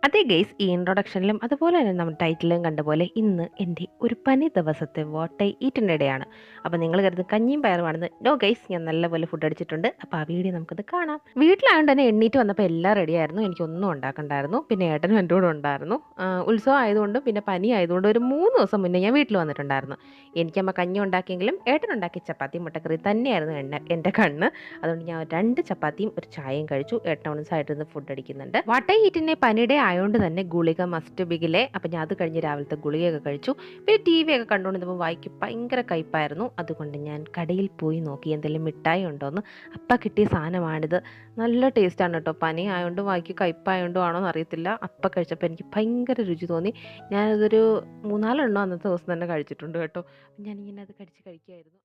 അതെ ഗെയ്സ്, ഈ ഇൻട്രൊഡക്ഷനിലും അതുപോലെ തന്നെ നമ്മുടെ ടൈറ്റിലും കണ്ട പോലെ ഇന്ന് എൻ്റെ ഒരു പനി ദിവസത്തെ വാട്ട് ഐ ഈറ്റിൻ്റെ ഇടയാണ്. അപ്പോൾ നിങ്ങൾ കരുതും കഞ്ഞിയും പയറുമാണെന്ന്. നോ ഗെയ്സ്, ഞാൻ നല്ലപോലെ ഫുഡ് അടിച്ചിട്ടുണ്ട്. അപ്പോൾ ആ വീഡിയോ നമുക്കത് കാണാം. വീട്ടിലായതുകൊണ്ട് തന്നെ എണ്ണീറ്റ് വന്നപ്പോൾ എല്ലാം റെഡിയായിരുന്നു. എനിക്കൊന്നും ഉണ്ടാക്കണ്ടായിരുന്നു. പിന്നെ ഏട്ടനും എൻ്റെ കൂടെ ഉണ്ടായിരുന്നു. ഉത്സവം ആയതുകൊണ്ടും പിന്നെ പനി ആയതുകൊണ്ടും ഒരു 3 ദിവസം മുന്നേ ഞാൻ വീട്ടിൽ വന്നിട്ടുണ്ടായിരുന്നു. എനിക്കമ്മ കഞ്ഞി ഉണ്ടാക്കിയെങ്കിലും ഏട്ടനുണ്ടാക്കിയ ചപ്പാത്തി മുട്ടക്കറി തന്നെയായിരുന്നു എൻ്റെ കണ്ണ്. അതുകൊണ്ട് ഞാൻ 2 ചപ്പാത്തിയും ഒരു ചായയും കഴിച്ചു. ഏട്ടൻ അവിടെ സൈഡിൽ നിന്ന് ഫുഡ് അടിക്കുന്നുണ്ട്. വാട്ട് ഐ ഈറ്റിനെ പനിയുടെ ആയതുകൊണ്ട് തന്നെ ഗുളിക മസ്റ്റ് ബിഗിലെ. അപ്പം ഞാൻ അത് കഴിഞ്ഞ് രാവിലത്തെ ഗുളികയൊക്കെ കഴിച്ചു. പിന്നെ ടി വി ഒക്കെ കണ്ടുകൊണ്ടിരുന്നപ്പോൾ വായിക്ക് ഭയങ്കര കയ്പ്പായിരുന്നു. അതുകൊണ്ട് ഞാൻ കടയിൽ പോയി നോക്കി എന്തെങ്കിലും മിഠായി ഉണ്ടോയെന്ന്. അപ്പം കിട്ടിയ സാധനമാണിത്. നല്ല ടേസ്റ്റാണ് കേട്ടോ. പനി ആയതുകൊണ്ട് വായിക്ക് കയ്പ്പായതുകൊണ്ടും ആണോ എന്ന് അറിയത്തില്ല. അപ്പം കഴിച്ചപ്പോൾ എനിക്ക് ഭയങ്കര രുചി തോന്നി. ഞാനതൊരു 3-4 എണ്ണം അന്നത്തെ ദിവസം തന്നെ കഴിച്ചിട്ടുണ്ട് കേട്ടോ. ഞാനിങ്ങനെ അത് കഴിക്കുമായിരുന്നു.